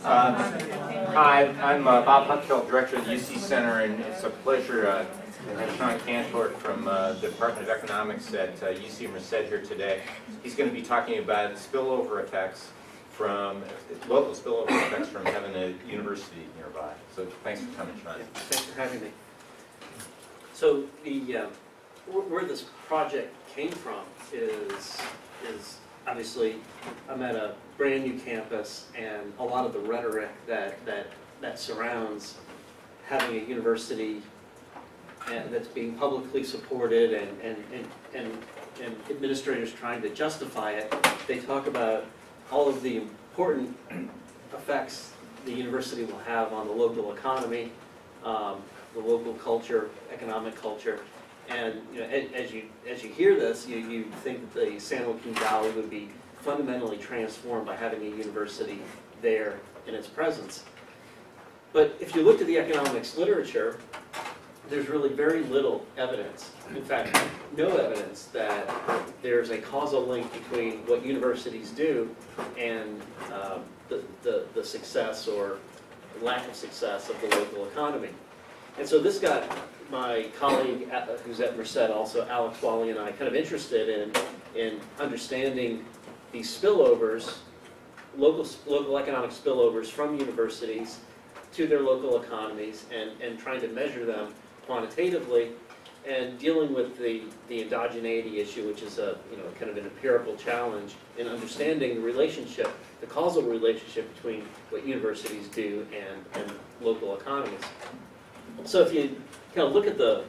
Hi, I'm Bob Huckfeld, Director of the UC Center, and it's a pleasure to have Shawn Kantor from the Department of Economics at UC Merced here today. He's going to be talking about spillover effects from, local spillover effects from having a university nearby. So thanks for coming, Shawn. Yeah, thanks for having me. So where this project came from is obviously I'm at a brand new campus, and a lot of the rhetoric that surrounds having a university that's being publicly supported and administrators trying to justify it, they talk about all of the important effects the university will have on the local economy, the local culture, economic culture. And you know, as you hear this, you think that the San Joaquin Valley would be fundamentally transformed by having a university there in its presence. But if you look at the economics literature, there's really very little evidence, in fact, no evidence that there's a causal link between what universities do and the success or lack of success of the local economy. And so this got my colleague who's at Merced also, Alex Wally, and I kind of interested in understanding these spillovers, local economic spillovers from universities to their local economies, and trying to measure them quantitatively, and dealing with the endogeneity issue, which is a kind of an empirical challenge in understanding the relationship, the causal relationship between what universities do and local economies. So if you kind of look at the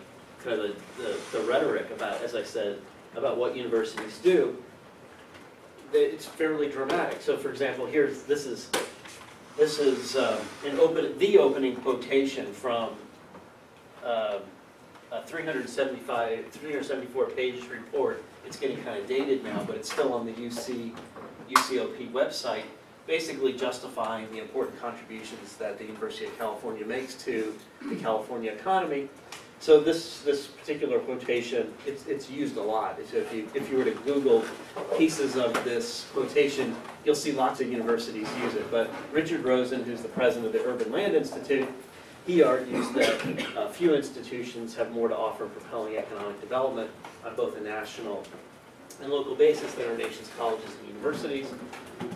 rhetoric about, as I said, about what universities do, it's fairly dramatic. So for example, this is the opening quotation from a 374 page report. It's getting kind of dated now, but it's still on the UCOP website, basically justifying the important contributions that the University of California makes to the California economy. So this particular quotation, it's used a lot. So if you were to Google pieces of this quotation, you'll see lots of universities use it. But Richard Rosen, who's the president of the Urban Land Institute, he argues that few institutions have more to offer in propelling economic development on both a national and local basis than our nation's colleges and universities.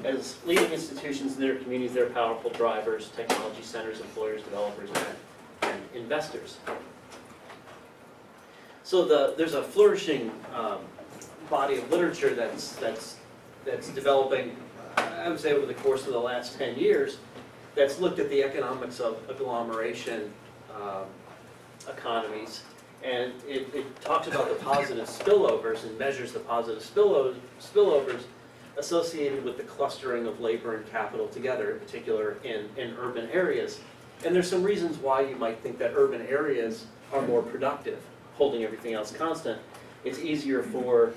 As leading institutions in their communities, they're powerful drivers, technology centers, employers, developers, and investors. So there's a flourishing body of literature that's developing, I would say, over the course of the last 10 years, that's looked at the economics of agglomeration economies, and it talks about the positive spillovers and measures the positive spillovers associated with the clustering of labor and capital together, in particular in urban areas. And there's some reasons why you might think that urban areas are more productive, holding everything else constant. It's easier for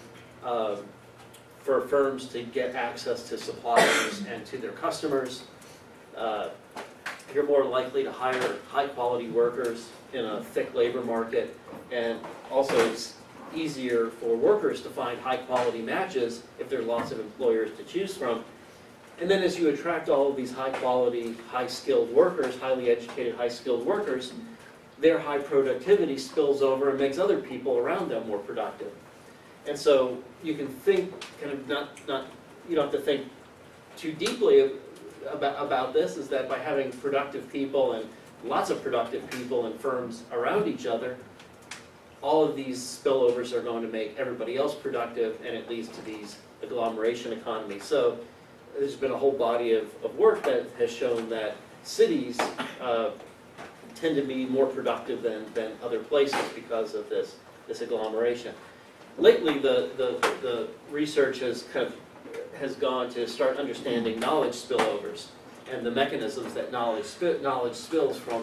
firms to get access to suppliers and to their customers. You're more likely to hire high-quality workers in a thick labor market, and also it's easier for workers to find high-quality matches if there are lots of employers to choose from. And then as you attract all of these high-quality, high-skilled workers, highly educated, high-skilled workers, their high productivity spills over and makes other people around them more productive. And so you can think kind of you don't have to think too deeply about this, is that by having productive people and lots of productive people and firms around each other, all of these spillovers are going to make everybody else productive, and it leads to these agglomeration economies. So there's been a whole body of work that has shown that cities tend to be more productive than other places because of this agglomeration. Lately, the research has gone to start understanding knowledge spillovers and the mechanisms that knowledge spills from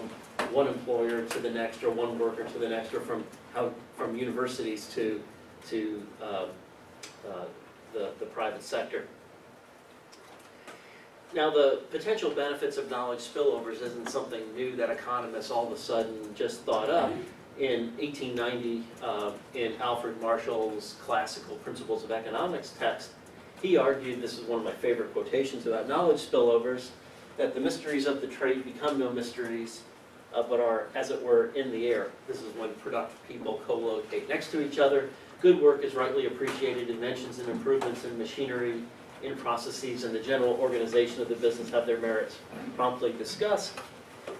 one employer to the next, or one worker to the next, or from universities to the private sector. Now, the potential benefits of knowledge spillovers isn't something new that economists all of a sudden just thought up. In 1890, in Alfred Marshall's classical Principles of Economics text, he argued, this is one of my favorite quotations about knowledge spillovers, that the mysteries of the trade become no mysteries, but are, as it were, in the air. This is when productive people co-locate next to each other. Good work is rightly appreciated. Inventions and improvements in machinery, in processes, and the general organization of the business have their merits promptly discussed.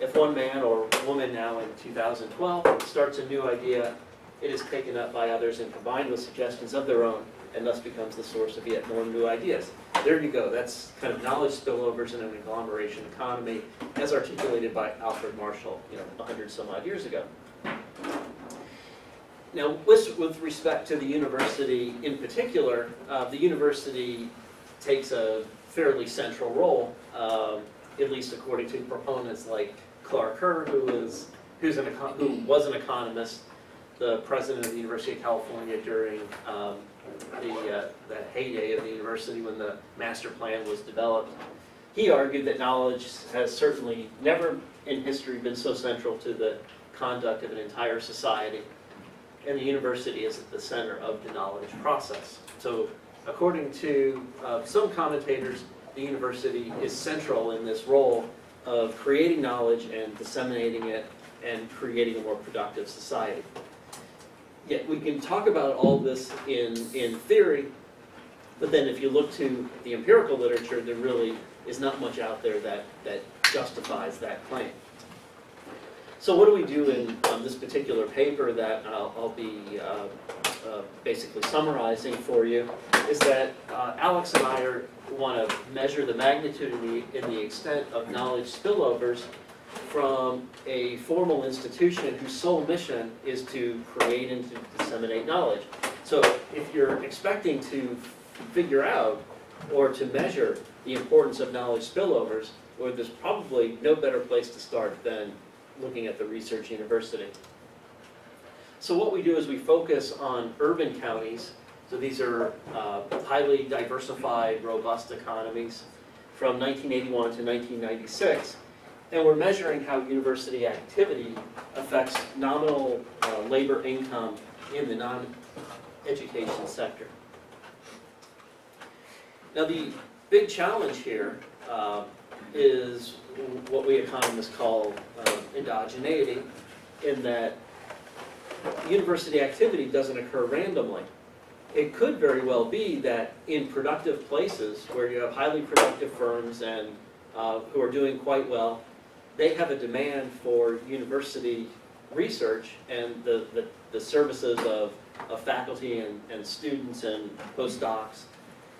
If one man or woman now in 2012 starts a new idea, it is taken up by others and combined with suggestions of their own, and thus becomes the source of yet more new ideas. There you go. That's kind of knowledge spillovers in an agglomeration economy, as articulated by Alfred Marshall, 100 some odd years ago. Now, with respect to the university in particular, the university takes a fairly central role, at least according to proponents like Clark Kerr, who was an economist, the president of the University of California during the heyday of the university when the master plan was developed. He argued that knowledge has certainly never in history been so central to the conduct of an entire society, and the university is at the center of the knowledge process. So according to some commentators, the university is central in this role of creating knowledge and disseminating it and creating a more productive society. Yet we can talk about all this in theory, but then if you look to the empirical literature, there really is not much out there that justifies that claim. So what do we do in this particular paper that I'll be basically summarizing for you is that Alex and I want to measure the magnitude and the extent of knowledge spillovers from a formal institution whose sole mission is to create and to disseminate knowledge. So if you're expecting to figure out or to measure the importance of knowledge spillovers, well, there's probably no better place to start than looking at the research university. So what we do is we focus on urban counties. So these are highly diversified, robust economies from 1981 to 1996. And we're measuring how university activity affects nominal labor income in the non-education sector. Now the big challenge here is what we economists call endogeneity, in that university activity doesn't occur randomly. It could very well be that in productive places where you have highly productive firms and who are doing quite well, they have a demand for university research and the services of faculty and students and postdocs.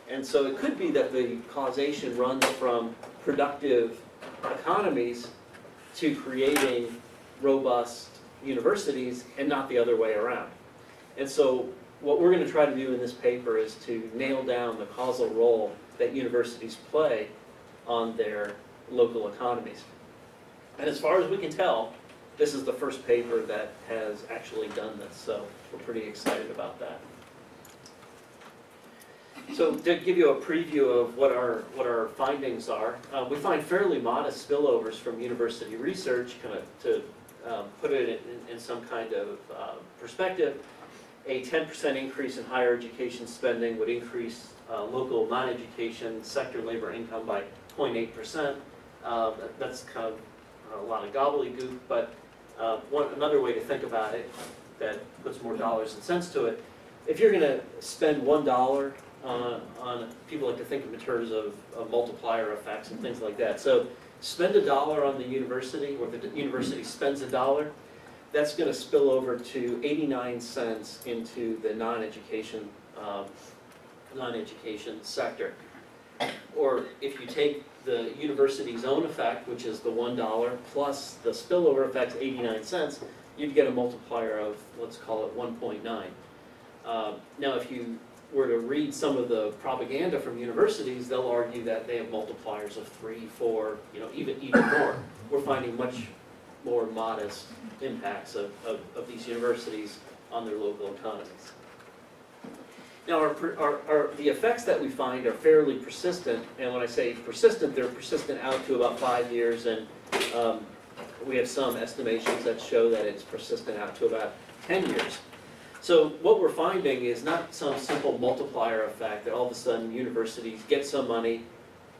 And so it could be that the causation runs from productive economies to creating robust universities and not the other way around. And so what we're going to try to do in this paper is to nail down the causal role that universities play on their local economies. And as far as we can tell, this is the first paper that has actually done this, so we're pretty excited about that. So to give you a preview of what our findings are, we find fairly modest spillovers from university research, kind of to put it in some kind of perspective. A 10% increase in higher education spending would increase local non-education sector labor income by 0.8%. That's kind of a lot of gobbledygook, but another way to think about it that puts more dollars and cents to it, if you're going to spend $1 on, people like to think in terms of multiplier effects and things like that. So spend $1 on the university, or the university spends $1, that's going to spill over to 89 cents into the non-education sector. Or if you take the university's own effect, which is the $1, plus the spillover effect, 89 cents, you'd get a multiplier of, let's call it 1.9. Now if you were to read some of the propaganda from universities, they'll argue that they have multipliers of 3, 4, even more. We're finding much more modest impacts of these universities on their local economies. Now, the effects that we find are fairly persistent, and when I say persistent, they're persistent out to about 5 years, and we have some estimations that show that it's persistent out to about 10 years. So what we're finding is not some simple multiplier effect that all of a sudden universities get some money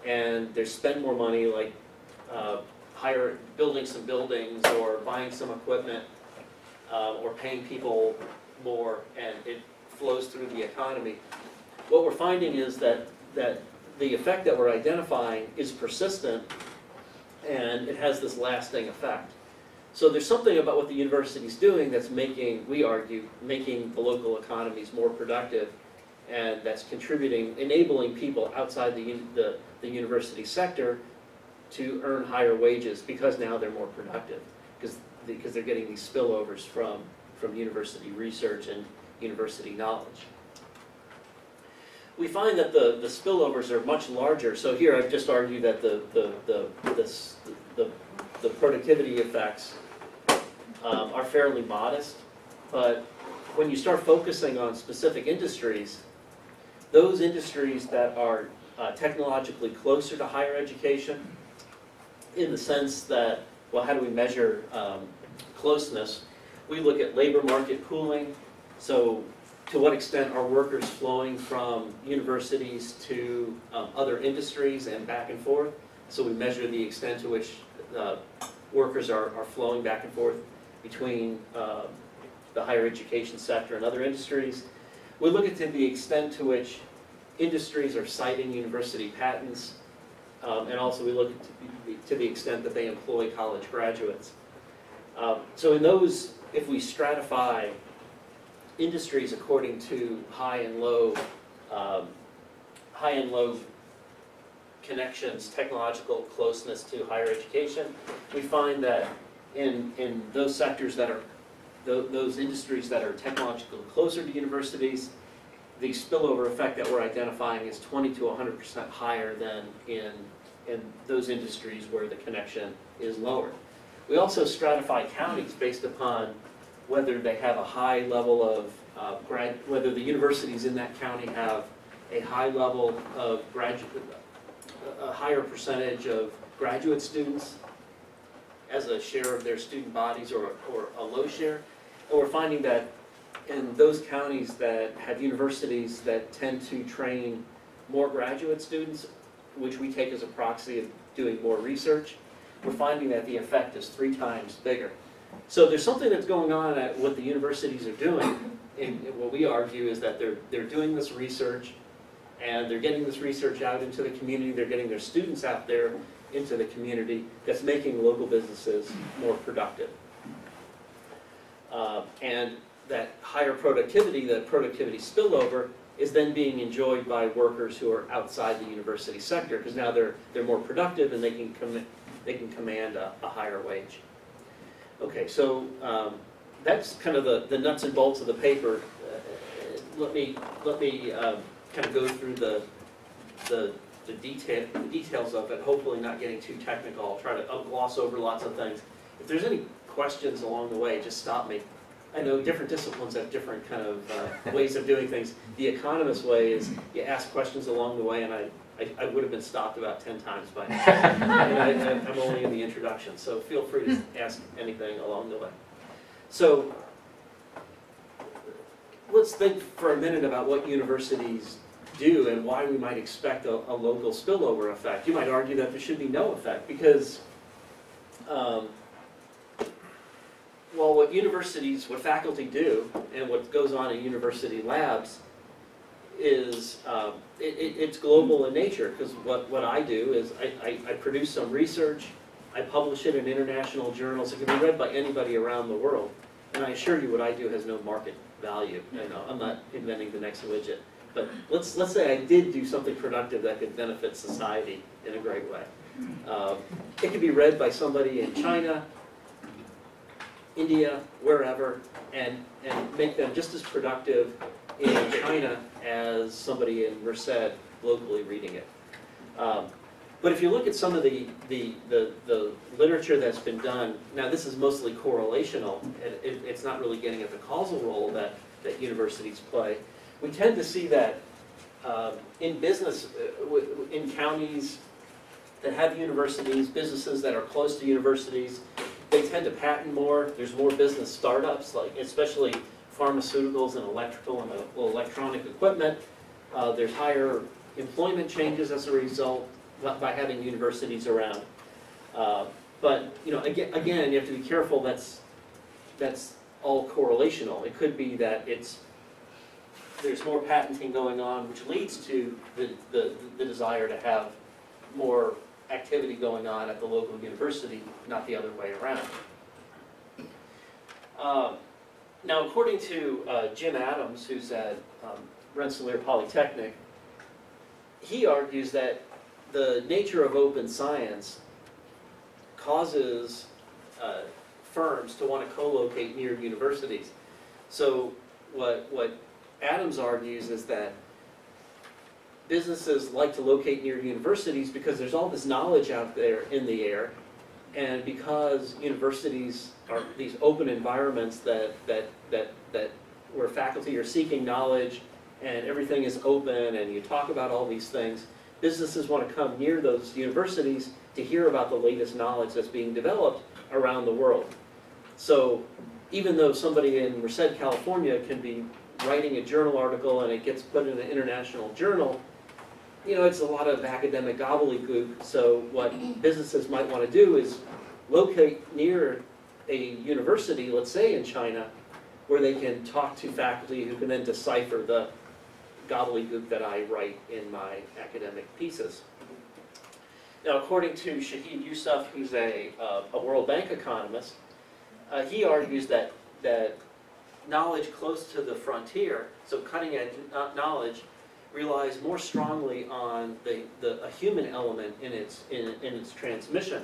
and they spend more money, like building some buildings or buying some equipment or paying people more, and it flows through the economy. What we're finding is that the effect that we're identifying is persistent, and it has this lasting effect. So there's something about what the university's doing that's making, we argue, making the local economies more productive, and that's contributing, enabling people outside the university sector to earn higher wages because now they're more productive, because they're getting these spillovers from university research and university knowledge. We find that the spillovers are much larger. So here I've just argued that the productivity effects are fairly modest, but when you start focusing on specific industries, those industries that are technologically closer to higher education, in the sense that, well, how do we measure closeness? We look at labor market pooling. So to what extent are workers flowing from universities to other industries and back and forth? So we measure the extent to which workers are flowing back and forth between the higher education sector and other industries. We look at the extent to which industries are citing university patents, and also we look at to the extent that they employ college graduates. So in those, if we stratify industries according to high and low connections, technological closeness to higher education, we find that in those sectors that are, those industries that are technologically closer to universities, the spillover effect that we're identifying is 20 to 100% higher than in those industries where the connection is lower. We also stratify counties based upon whether they have a high level of whether the universities in that county have a high level of a higher percentage of graduate students as a share of their student bodies, or a low share. And we're finding that in those counties that have universities that tend to train more graduate students, which we take as a proxy of doing more research, we're finding that the effect is 3 times bigger. So there's something that's going on at what the universities are doing, and what we argue is that they're doing this research, and they're getting this research out into the community, they're getting their students out there into the community, that's making local businesses more productive. And that higher productivity, that productivity spillover, is then being enjoyed by workers who are outside the university sector, because now they're more productive and they can command a higher wage. Okay, so that's kind of the nuts and bolts of the paper. Let me kind of go through the details of it, hopefully not getting too technical. I'll try to gloss over lots of things. If there's any questions along the way, just stop me. I know different disciplines have different kind of ways of doing things. The economist way is you ask questions along the way, and I would have been stopped about 10 times by now. And I'm only in the introduction, so feel free to ask anything along the way. So let's think for a minute about what universities do and why we might expect a local spillover effect. You might argue that there should be no effect because, well, what faculty do and what goes on in university labs is it's global in nature, because what I do is I produce some research, I publish it in international journals. It can be read by anybody around the world, and I assure you what I do has no market value. You know, I'm not inventing the next widget. But let's say I did do something productive that could benefit society in a great way. It could be read by somebody in China, India, wherever, and make them just as productive in China as somebody in Merced locally reading it. But if you look at some of the literature that's been done, now this is mostly correlational, it's not really getting at the causal role that universities play. We tend to see that in business, in counties that have universities, businesses that are close to universities, they tend to patent more. There's more business startups, like especially pharmaceuticals and electrical and electronic equipment. There's higher employment changes as a result by having universities around. But again, you have to be careful. That's all correlational. It could be that there's more patenting going on, which leads to the desire to have more activity going on at the local university, not the other way around. Now, according to Jim Adams, who's at Rensselaer Polytechnic, he argues that the nature of open science causes firms to want to co-locate near universities. So what Adams argues is that businesses like to locate near universities because there's all this knowledge out there in the air, and because universities are these open environments that where faculty are seeking knowledge and everything is open and you talk about all these things, businesses want to come near those universities to hear about the latest knowledge that's being developed around the world. So even though somebody in Merced, California can be writing a journal article and it gets put in an international journal, it's a lot of academic gobbledygook. So what businesses might want to do is locate near a university, let's say in China, where they can talk to faculty who can then decipher the gobbledygook that I write in my academic pieces. Now, according to Shahid Yousaf, who's a World Bank economist, he argues that knowledge close to the frontier, so cutting-edge knowledge, relies more strongly on a human element in its transmission.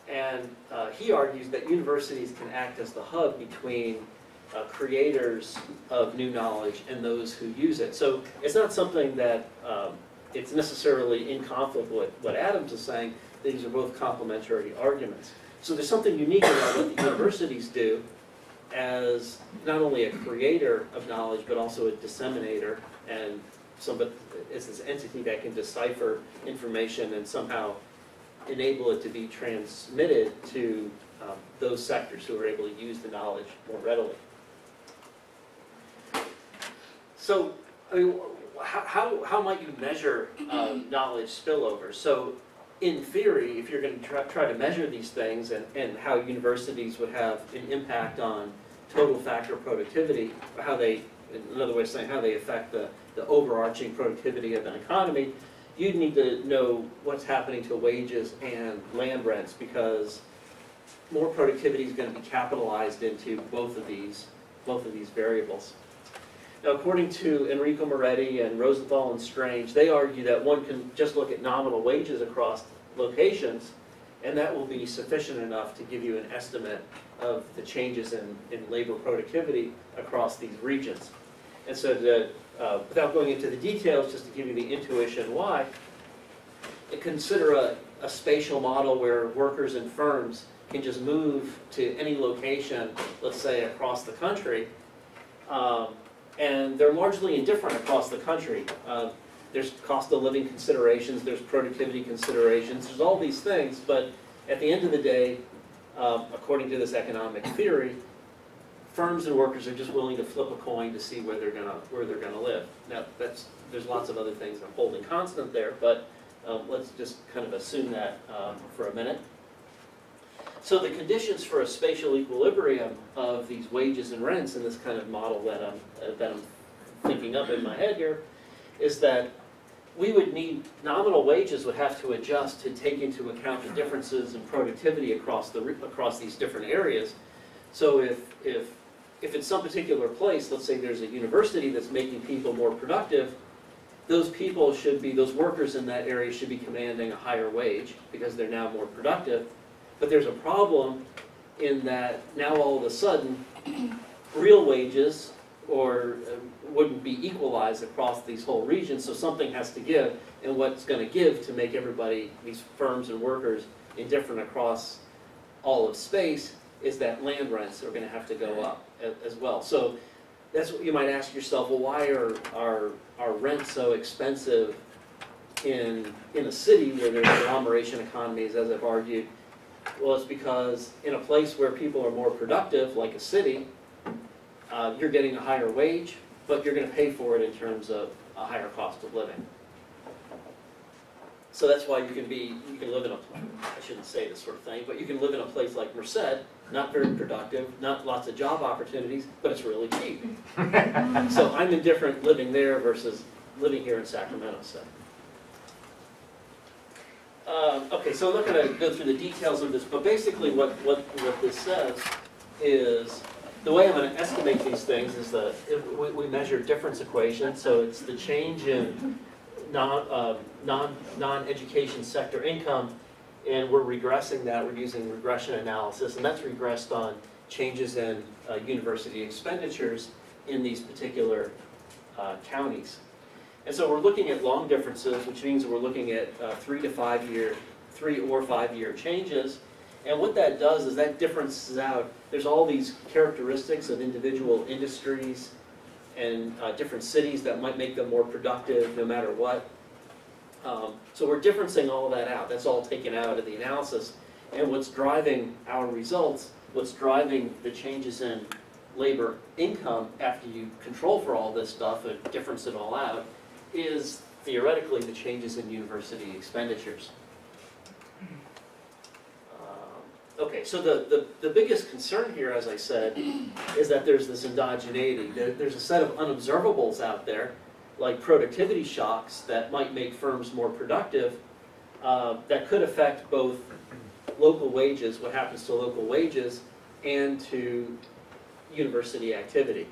And he argues that universities can act as the hub between creators of new knowledge and those who use it. So it's not something that it's necessarily in conflict with what Adams is saying. These are both complementary arguments. So there's something unique about what the universities do as not only a creator of knowledge, but also a disseminator, and it's this entity that can decipher information and somehow enable it to be transmitted to those sectors who are able to use the knowledge more readily. So, I mean, how might you measure knowledge spillover? So, in theory, if you're going to try to measure these things and how universities would have an impact on total factor productivity, or how they, another way of saying how they affect the overarching productivity of an economy, you'd need to know what's happening to wages and land rents, because more productivity is going to be capitalized into both of these variables. Now, according to Enrico Moretti and Rosenthal and Strange, they argue that one can just look at nominal wages across locations, and that will be sufficient enough to give you an estimate of the changes in labor productivity across these regions. And so without going into the details, just to give you the intuition why, consider a spatial model where workers and firms can just move to any location, let's say across the country, and they're largely indifferent across the country. There's cost of living considerations, there's productivity considerations, there's all these things, but at the end of the day, according to this economic theory, firms and workers are just willing to flip a coin to see where they're gonna live. Now, there's lots of other things I'm holding constant there, but let's just kind of assume that for a minute. So the conditions for a spatial equilibrium of these wages and rents in this kind of model that I'm thinking up in my head here is that we would need, nominal wages would have to adjust to take into account the differences in productivity across these different areas. So if it's some particular place, let's say there's a university that's making people more productive, those workers in that area should be commanding a higher wage because they're now more productive. But there's a problem in that now all of a sudden, real wages wouldn't be equalized across these whole regions, so something has to give, and what's going to give to make everybody, these firms and workers, indifferent across all of space is that land rents are going to have to go up as well. So that's what you might ask yourself, well, why are rents so expensive in a city where there's agglomeration economies, as I've argued? Well, it's because in a place where people are more productive, like a city, you're getting a higher wage, but you're going to pay for it in terms of a higher cost of living. So that's why you can live in a, I shouldn't say this sort of thing, but you can live in a place like Merced, not very productive, not lots of job opportunities, but it's really cheap. So I'm indifferent living there versus living here in Sacramento. So. Okay, so I'm not going to go through the details of this, but basically what this says is, the way I'm going to estimate these things is that we measure difference equation, so it's the change in non-education sector income, and we're regressing that. We're using regression analysis, and that's regressed on changes in university expenditures in these particular counties. And so we're looking at long differences, which means we're looking at 3 or 5 year changes. And what that does is that differences out. There's all these characteristics of individual industries and different cities that might make them more productive no matter what. So we're differencing all of that out. That's all taken out of the analysis. And what's driving our results, what's driving the changes in labor income after you control for all this stuff and difference it all out, is theoretically the changes in university expenditures. Okay, so the biggest concern here, as I said, is that there's this endogeneity. There's a set of unobservables out there, like productivity shocks that might make firms more productive, that could affect both local wages, what happens to local wages, and to university activity.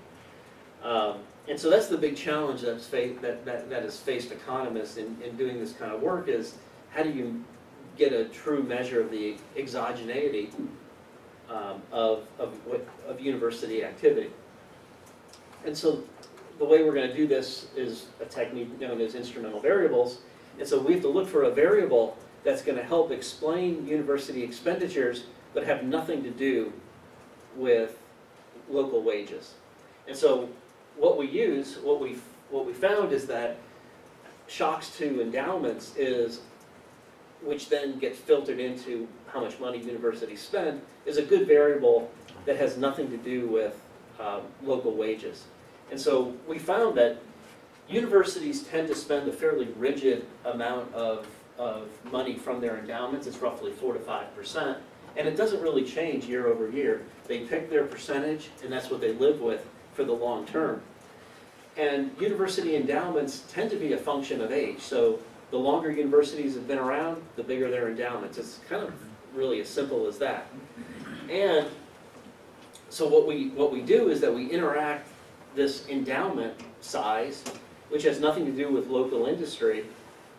And so that's the big challenge that has faced economists in doing this kind of work, is how do you get a true measure of the exogeneity of university activity. And so the way we're going to do this is a technique known as instrumental variables. And so we have to look for a variable that's going to help explain university expenditures but have nothing to do with local wages. And so what we use, what we found is that shocks to endowments which then gets filtered into how much money universities spend, is a good variable that has nothing to do with local wages. And so we found that universities tend to spend a fairly rigid amount of money from their endowments. It's roughly 4 to 5%. And it doesn't really change year over year. They pick their percentage, and that's what they live with for the long term. And university endowments tend to be a function of age. So the longer universities have been around, the bigger their endowments. It's kind of really as simple as that. And so what we do is that we interact this endowment size, which has nothing to do with local industry,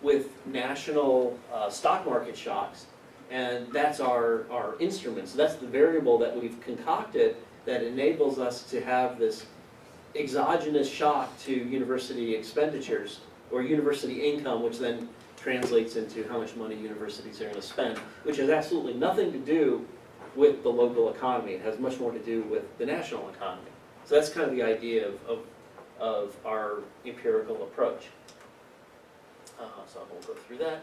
with national stock market shocks. And that's our instrument. So that's the variable that we've concocted that enables us to have this exogenous shock to university expenditures or university income, which then translates into how much money universities are going to spend, which has absolutely nothing to do with the local economy. It has much more to do with the national economy. So that's kind of the idea of our empirical approach. So I won't go through that.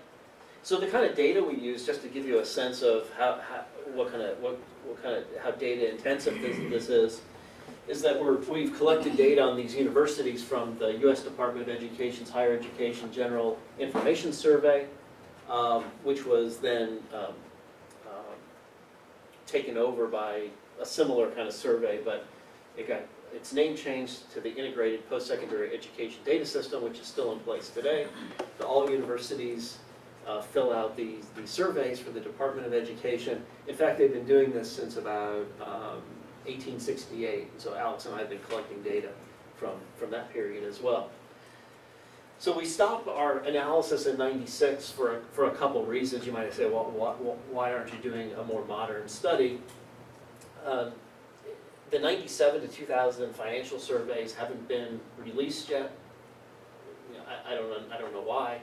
So the kind of data we use, just to give you a sense of how data intensive this is that we've collected data on these universities from the U.S. Department of Education's Higher Education General Information Survey, which was then taken over by a similar kind of survey, but it got its name changed to the Integrated Post-Secondary Education Data System, which is still in place today. So all universities fill out these surveys for the Department of Education. In fact, they've been doing this since about 1868. So Alex and I have been collecting data from that period as well. So we stopped our analysis in '96 for a couple reasons. You might say, well, why aren't you doing a more modern study? The '97 to 2000 financial surveys haven't been released yet. You know, I don't know why.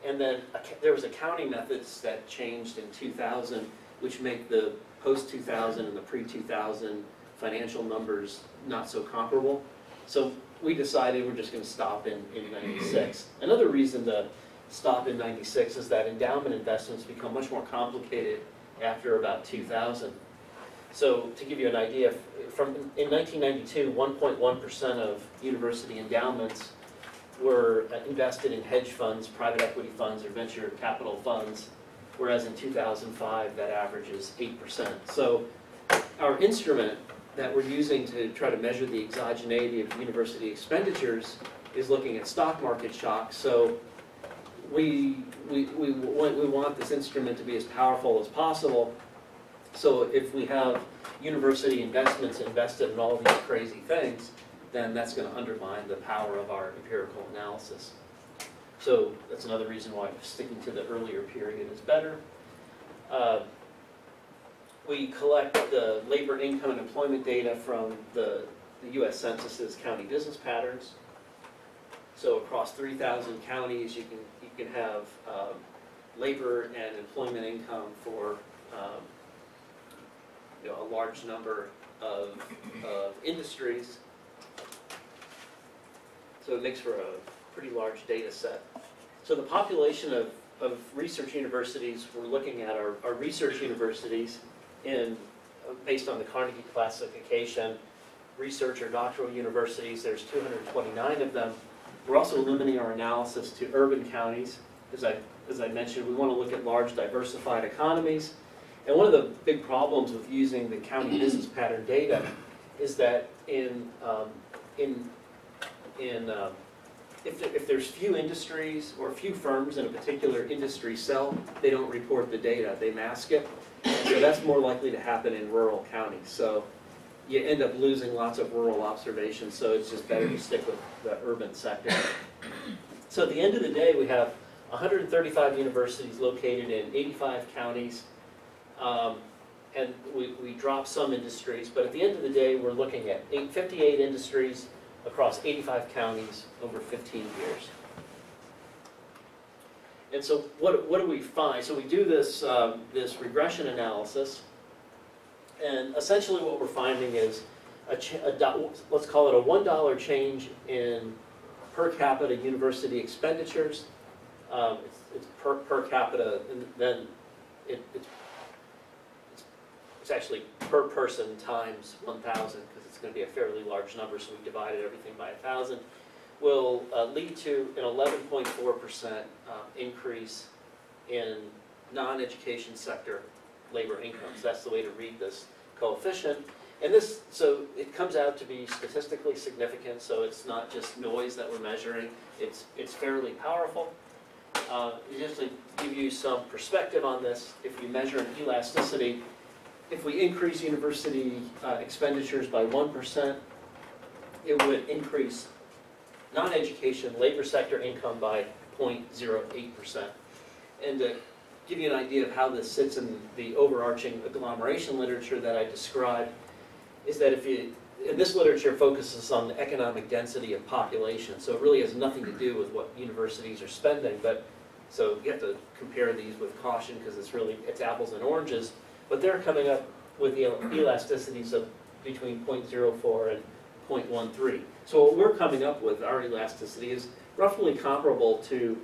And then there was accounting methods that changed in 2000, which make the post-2000 and the pre-2000 financial numbers not so comparable. So we decided we're just going to stop in '96. Another reason to stop in '96 is that endowment investments become much more complicated after about 2000. So to give you an idea, in 1992, 1.1% of university endowments were invested in hedge funds, private equity funds, or venture capital funds, whereas in 2005 that average is 8%. So our instrument that we're using to try to measure the exogeneity of university expenditures is looking at stock market shocks. So we want this instrument to be as powerful as possible. So if we have university investments invested in all these crazy things, then that's going to undermine the power of our empirical analysis. So that's another reason why sticking to the earlier period is better. We collect the labor, income, and employment data from the U.S. Census's county business patterns. So across 3,000 counties, you can have labor and employment income for a large number of industries. So it makes for a pretty large data set. So the population of research universities we're looking at are research universities based on the Carnegie classification. Research or doctoral universities, there's 229 of them. We're also limiting our analysis to urban counties. As I mentioned, we want to look at large diversified economies. And one of the big problems with using the county business pattern data is that if there's few industries or few firms in a particular industry sell, they don't report the data, they mask it. So that's more likely to happen in rural counties. So you end up losing lots of rural observations, so it's just better to stick with the urban sector. So at the end of the day, we have 135 universities located in 85 counties, and we drop some industries, but at the end of the day, we're looking at 58 industries across 85 counties over 15 years. And so what do we find? So we do this, this regression analysis, and essentially what we're finding is, let's call it a $1 change in per capita university expenditures. It's per capita, and then it's actually per person times 1,000, because it's going to be a fairly large number, so we divided everything by 1,000, will lead to an 11.4% increase in non-education sector labor incomes. That's the way to read this coefficient. And this, so it comes out to be statistically significant, so it's not just noise that we're measuring, it's fairly powerful. Just to give you some perspective on this, if we measure an elasticity, if we increase university expenditures by 1%, it would increase non-education labor sector income by 0.08%. And to give you an idea of how this sits in the overarching agglomeration literature that I described, is that and this literature focuses on the economic density of population, so it really has nothing to do with what universities are spending, but so you have to compare these with caution because it's apples and oranges, but they're coming up with the elasticities of between 0.04 and 0.13. So what we're coming up with, our elasticity, is roughly comparable to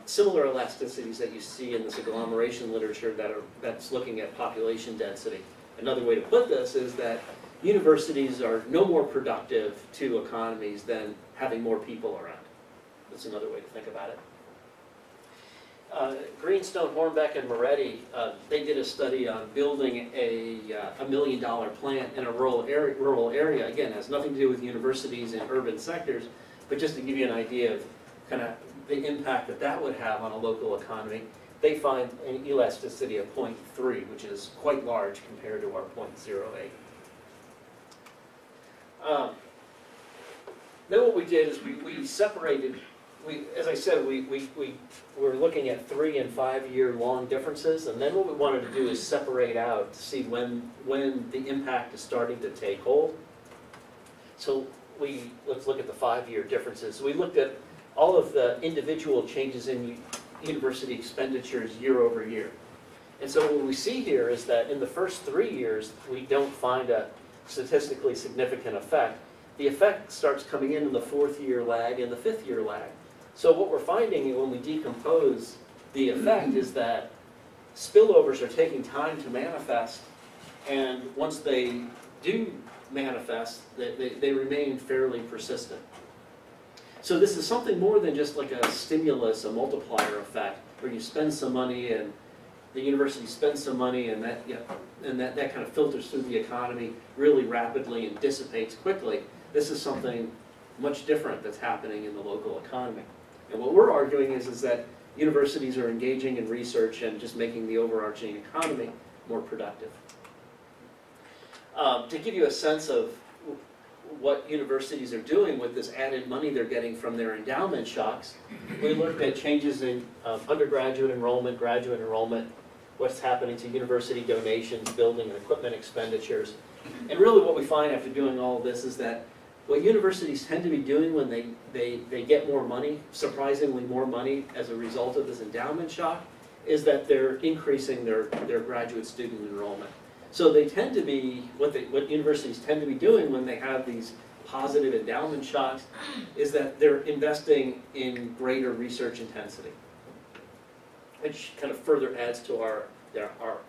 similar elasticities that you see in this agglomeration literature that's looking at population density. Another way to put this is that universities are no more productive to economies than having more people around. That's another way to think about it. Greenstone, Hornbeck, and Moretti, they did a study on building a $1 million plant in a rural area. Again, it has nothing to do with universities and urban sectors, but just to give you an idea of kind of the impact that would have on a local economy. They find an elasticity of 0.3, which is quite large compared to our 0.08. Then what we did is we separated. As I said, we were looking at 3 and 5 year long differences, and then what we wanted to do is separate out to see when the impact is starting to take hold. So let's look at the 5 year differences. So we looked at all of the individual changes in university expenditures year over year. And so what we see here is that in the first 3 years, we don't find a statistically significant effect. The effect starts coming in the 4th year lag and the 5th year lag. So what we're finding when we decompose the effect is that spillovers are taking time to manifest, and once they do manifest, they remain fairly persistent. So this is something more than just like a stimulus, a multiplier effect, where you spend some money and the university spends some money and that, that kind of filters through the economy really rapidly and dissipates quickly. This is something much different that's happening in the local economy. And what we're arguing is that universities are engaging in research and just making the overarching economy more productive. To give you a sense of what universities are doing with this added money they're getting from their endowment shocks, we looked at changes in undergraduate enrollment, graduate enrollment, what's happening to university donations, building and equipment expenditures. And really what we find after doing all of this is that what universities tend to be doing when they get more money, surprisingly more money as a result of this endowment shock, is that they're increasing their graduate student enrollment. So they tend to be, what universities tend to be doing when they have these positive endowment shocks is that they're investing in greater research intensity, which kind of further adds to our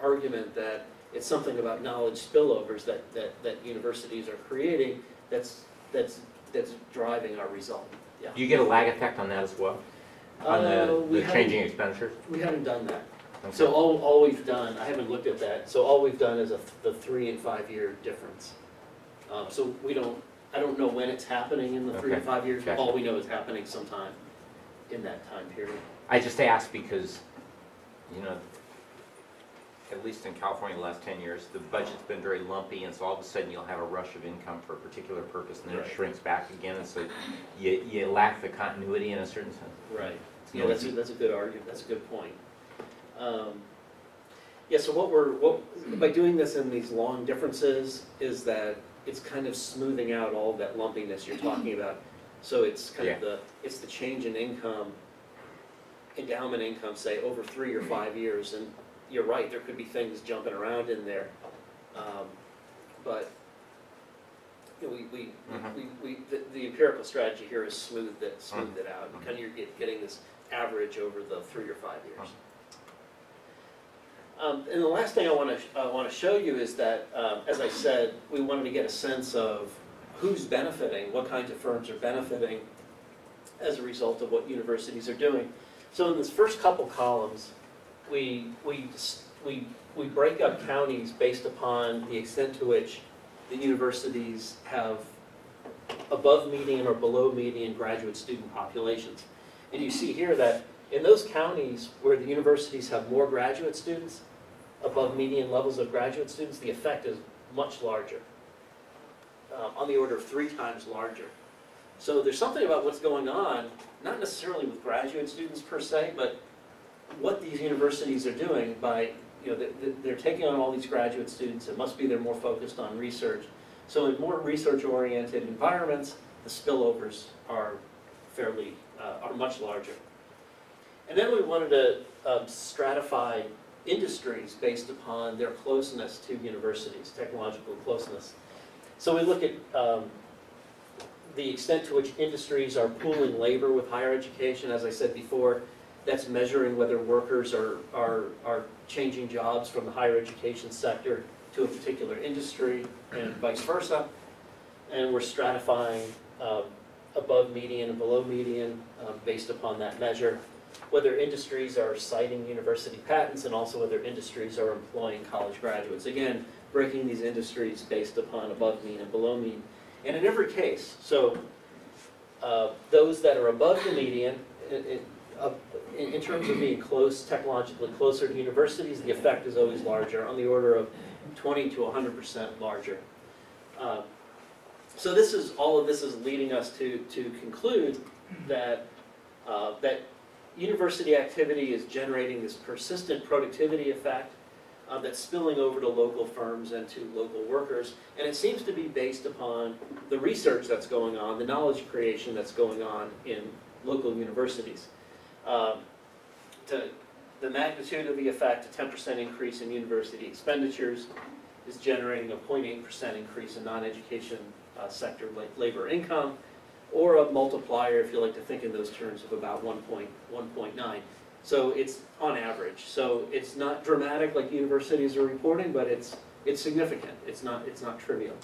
argument that it's something about knowledge spillovers that universities are creating that's driving our result. Yeah. Do you get a lag effect on that as well? On the changing expenditures? We haven't done that. Okay. So all we've done, I haven't looked at that, so all we've done is the 3 and 5 year difference. So I don't know when it's happening in the 3 and 5 years, Gotcha. all we know is happening sometime in that time period. I just asked because, at least in California the last 10 years, the budget's been very lumpy, and so all of a sudden you'll have a rush of income for a particular purpose, and then it shrinks back again, and so you lack the continuity in a certain sense. Right. Yeah, that's a good argument. That's a good point. Yeah. So by doing this in these long differences is that it's kind of smoothing out all of that lumpiness you're talking about. So it's kind of the change in income, endowment income, say over 3 or 5 years, and you're right. There could be things jumping around in there, but the empirical strategy here is smoothed it out. And kind of you're getting this average over the 3 or 5 years. And the last thing I want to show you is that, as I said, we wanted to get a sense of who's benefiting, what kinds of firms are benefiting as a result of what universities are doing. So in this first couple columns, we break up counties based upon the extent to which the universities have above median or below median graduate student populations. And you see here that in those counties where the universities have more graduate students, above median levels of graduate students, the effect is much larger, on the order of 3 times larger. So there's something about what's going on, not necessarily with graduate students per se, but what these universities are doing by, they're taking on all these graduate students. It must be they're more focused on research. So in more research-oriented environments, the spillovers are much larger. And then we wanted to stratify industries based upon their closeness to universities, technological closeness. So we look at the extent to which industries are pooling labor with higher education. As I said before, that's measuring whether workers are changing jobs from the higher education sector to a particular industry and vice versa. And we're stratifying above median and below median based upon that measure, whether industries are citing university patents and also whether industries are employing college graduates. Again, breaking these industries based upon above mean and below mean. And in every case, so those that are above the median, in terms of being technologically closer to universities, the effect is always larger, on the order of 20 to 100% larger. So all of this is leading us to conclude that university activity is generating this persistent productivity effect that's spilling over to local firms and to local workers. And it seems to be based upon the research that's going on, the knowledge creation that's going on in local universities. The magnitude of the effect, a 10% increase in university expenditures, is generating a 0.8% increase in non-education sector labor income, or a multiplier, if you like to think in those terms, of about 1.9. So it's on average. So it's not dramatic like universities are reporting, but it's significant. It's not trivial.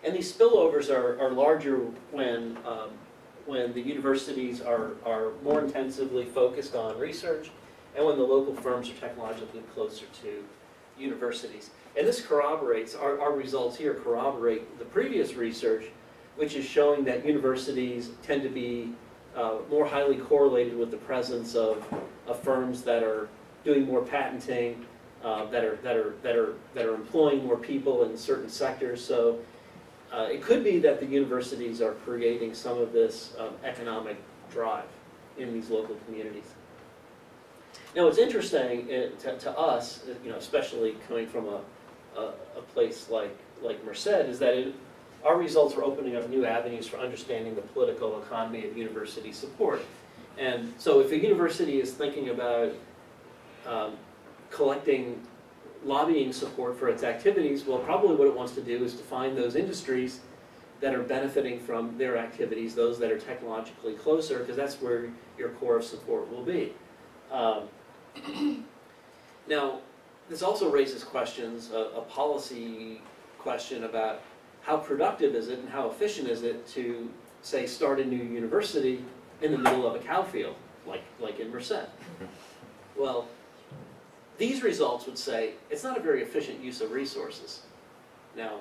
And these spillovers are larger when when the universities are more intensively focused on research, and when the local firms are technologically closer to universities. And this corroborates, our results here corroborate the previous research, which is showing that universities tend to be more highly correlated with the presence of firms that are doing more patenting, that are employing more people in certain sectors. So it could be that the universities are creating some of this economic drive in these local communities. Now, what's interesting to us, especially coming from a place like Merced, is that our results are opening up new avenues for understanding the political economy of university support. And so if a university is thinking about collecting lobbying support for its activities, well, probably what it wants to do is to find those industries that are benefiting from their activities, those that are technologically closer, because that's where your core of support will be. Now, this also raises questions, a policy question about how productive is it and how efficient is it to, say, start a new university in the middle of a cow field, like in Merced. Well, these results would say it's not a very efficient use of resources. Now,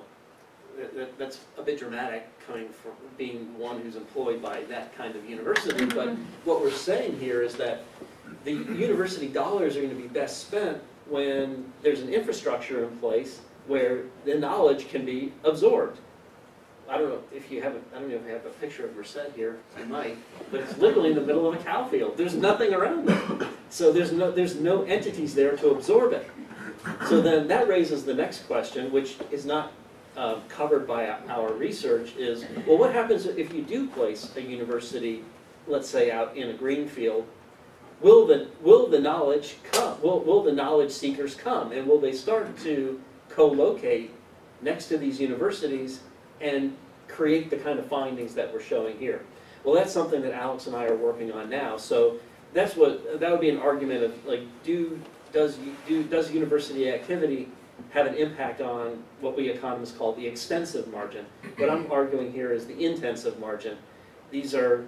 that's a bit dramatic coming from being one who's employed by that kind of university, but what we're saying here is that the university dollars are going to be best spent when there's an infrastructure in place where the knowledge can be absorbed. I don't know if you have I don't know if I have a picture of Merced here. I might, but it's literally in the middle of a cow field. There's nothing around it, so there's no entities there to absorb it. So then that raises the next question, which is not covered by our research, is, well, what happens if you do place a university, let's say, out in a green field? Will the knowledge come? Will the knowledge seekers come, and will they start to co-locate next to these universities and create the kind of findings that we're showing here? Well, that's something that Alex and I are working on now. So that would be an argument of, like, does university activity have an impact on what we economists call the extensive margin? What I'm arguing here is the intensive margin. These are